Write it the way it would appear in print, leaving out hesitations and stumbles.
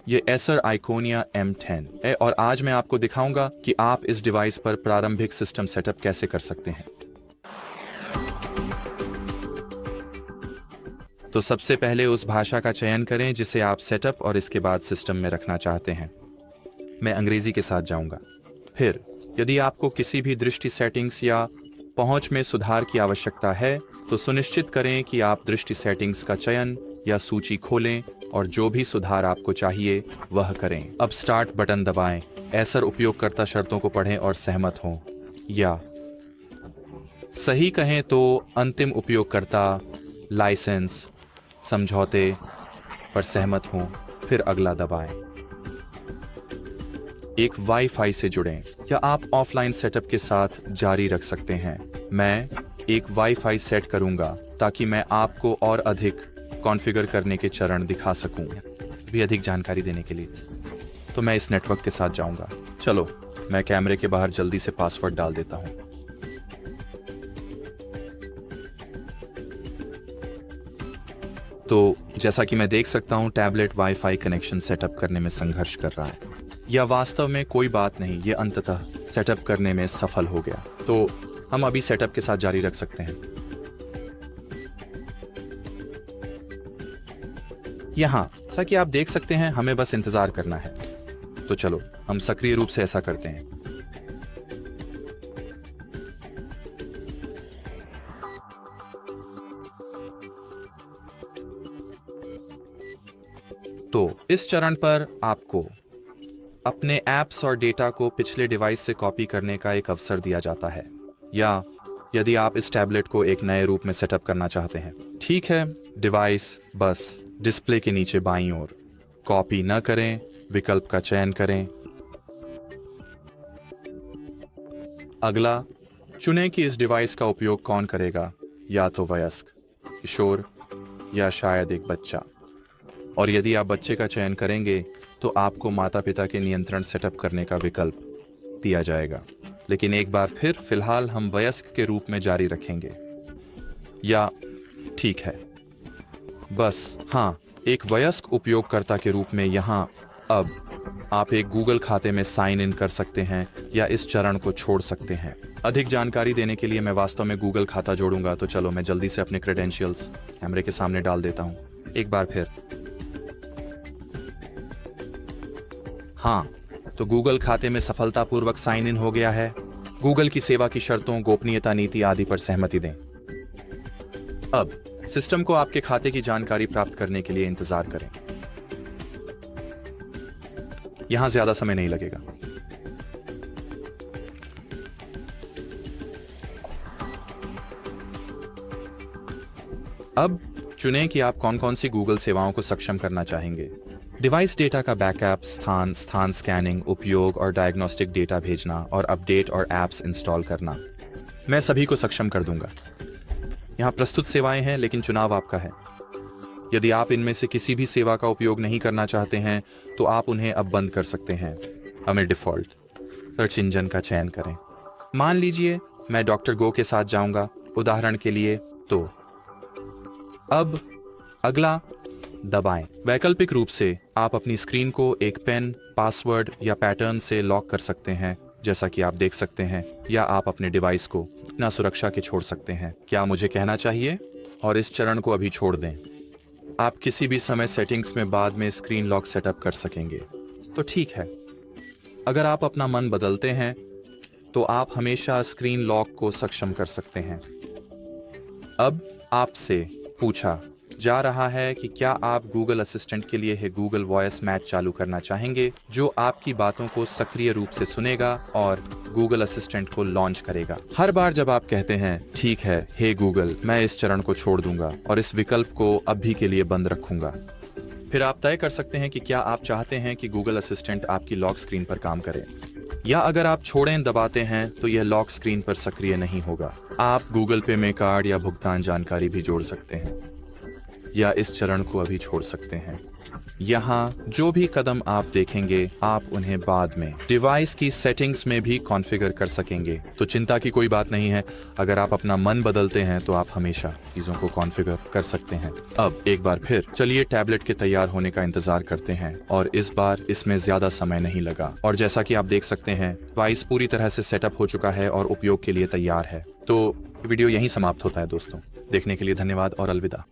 ये Acer आइकोनिया M10 है और आज मैं आपको दिखाऊंगा कि आप इस डिवाइस पर प्रारंभिक सिस्टम सेटअप कैसे कर सकते हैं। तो सबसे पहले उस भाषा का चयन करें जिसे आप सेटअप और इसके बाद सिस्टम में रखना चाहते हैं। मैं अंग्रेजी के साथ जाऊंगा। फिर यदि आपको किसी भी दृष्टि सेटिंग्स या पहुंच में सुधार की आवश्यकता है तो सुनिश्चित करें कि आप दृष्टि सेटिंग्स का चयन या सूची खोलें और जो भी सुधार आपको चाहिए वह करें। अब स्टार्ट बटन दबाएं। एसर उपयोगकर्ता शर्तों को पढ़ें और सहमत हों, या सही कहें तो अंतिम उपयोगकर्ता लाइसेंस समझौते पर सहमत हों, फिर अगला दबाएं। एक वाईफाई से जुड़ें या आप ऑफलाइन सेटअप के साथ जारी रख सकते हैं। मैं एक वाईफाई सेट करूंगा ताकि मैं आपको और अधिक कॉन्फ़िगर करने के चरण दिखा सकूं। भी अधिक जानकारी देने के लिए तो मैं इस नेटवर्क के साथ जाऊंगा। चलो, मैं कैमरे के बाहर जल्दी से पासवर्ड डाल देता हूं। तो जैसा कि मैं देख सकता हूं, टैबलेट वाईफाई कनेक्शन सेटअप करने में संघर्ष कर रहा है। यह वास्तव में कोई बात नहीं, ये अंततः सेटअप करने में सफल हो गया। तो हम अभी सेटअप के साथ जारी रख सकते हैं। यहाँ जैसा कि आप देख सकते हैं, हमें बस इंतजार करना है। तो चलो हम सक्रिय रूप से ऐसा करते हैं। तो इस चरण पर आपको अपने ऐप्स और डेटा को पिछले डिवाइस से कॉपी करने का एक अवसर दिया जाता है, या यदि आप इस टैबलेट को एक नए रूप में सेटअप करना चाहते हैं। ठीक है, डिवाइस बस डिस्प्ले के नीचे बाईं ओर कॉपी न करें विकल्प का चयन करें। अगला चुनें कि इस डिवाइस का उपयोग कौन करेगा, या तो वयस्क, किशोर या शायद एक बच्चा। और यदि आप बच्चे का चयन करेंगे तो आपको माता पिता के नियंत्रण सेटअप करने का विकल्प दिया जाएगा। लेकिन एक बार फिर फिलहाल हम वयस्क के रूप में जारी रखेंगे। या ठीक है, बस हाँ, एक वयस्क उपयोगकर्ता के रूप में यहाँ अब आप एक गूगल खाते में साइन इन कर सकते हैं या इस चरण को छोड़ सकते हैं। अधिक जानकारी देने के लिए मैं वास्तव में गूगल खाता जोड़ूंगा। तो चलो मैं जल्दी से अपने क्रेडेंशियल्स कैमरे के सामने डाल देता हूँ। एक बार फिर हाँ, तो गूगल खाते में सफलतापूर्वक साइन इन हो गया है। गूगल की सेवा की शर्तों, गोपनीयता नीति आदि पर सहमति दें। अब सिस्टम को आपके खाते की जानकारी प्राप्त करने के लिए इंतजार करें। यहां ज्यादा समय नहीं लगेगा। अब चुनें कि आप कौन कौन सी गूगल सेवाओं को सक्षम करना चाहेंगे। डिवाइस डेटा का बैकअप, स्थान स्कैनिंग, उपयोग और डायग्नोस्टिक डेटा भेजना और अपडेट और ऐप्स इंस्टॉल करना, मैं सभी को सक्षम कर दूंगा। यहाँ प्रस्तुत सेवाएं हैं, लेकिन चुनाव आपका है। यदि आप इनमें से किसी भी सेवा का उपयोग नहीं करना चाहते हैं तो आप उन्हें अब बंद कर सकते हैं। हमें डिफ़ॉल्ट सर्च इंजन का चयन करें। मान लीजिए मैं डॉक्टर गो के साथ जाऊंगा उदाहरण के लिए। तो अब अगला दबाएं। वैकल्पिक रूप से आप अपनी स्क्रीन को एक पेन, पासवर्ड या पैटर्न से लॉक कर सकते हैं, जैसा कि आप देख सकते हैं, या आप अपने डिवाइस को बिना सुरक्षा के छोड़ सकते हैं। क्या मुझे कहना चाहिए? और इस चरण को अभी छोड़ दें। आप किसी भी समय सेटिंग्स में बाद में स्क्रीन लॉक सेटअप कर सकेंगे। तो ठीक है, अगर आप अपना मन बदलते हैं तो आप हमेशा स्क्रीन लॉक को सक्षम कर सकते हैं। अब आपसे पूछा जा रहा है कि क्या आप गूगल असिस्टेंट के लिए है गूगल वॉइस मैच चालू करना चाहेंगे, जो आपकी बातों को सक्रिय रूप से सुनेगा और गूगल असिस्टेंट को लॉन्च करेगा। हर बार जब आप कहते हैं ठीक है हे गूगल, मैं इस चरण को छोड़ दूंगा और इस विकल्प को अभी के लिए बंद रखूंगा। फिर आप तय कर सकते हैं कि क्या आप चाहते हैं कि गूगल असिस्टेंट आपकी लॉक स्क्रीन पर काम करे, या अगर आप छोड़ें दबाते हैं तो यह लॉक स्क्रीन पर सक्रिय नहीं होगा। आप गूगल पे में कार्ड या भुगतान जानकारी भी जोड़ सकते हैं। या इस चरण को अभी छोड़ सकते हैं। यहाँ जो भी कदम आप देखेंगे आप उन्हें बाद में डिवाइस की सेटिंग्स में भी कॉन्फ़िगर कर सकेंगे, तो चिंता की कोई बात नहीं है। अगर आप अपना मन बदलते हैं तो आप हमेशा चीज़ों को कॉन्फ़िगर कर सकते हैं। अब एक बार फिर चलिए टैबलेट के तैयार होने का इंतजार करते हैं, और इस बार इसमें ज़्यादा समय नहीं लगा और जैसा कि आप देख सकते हैं डिवाइस पूरी तरह से सेटअप हो चुका है और उपयोग के लिए तैयार है। तो वीडियो यहीं समाप्त होता है दोस्तों। देखने के लिए धन्यवाद और अलविदा।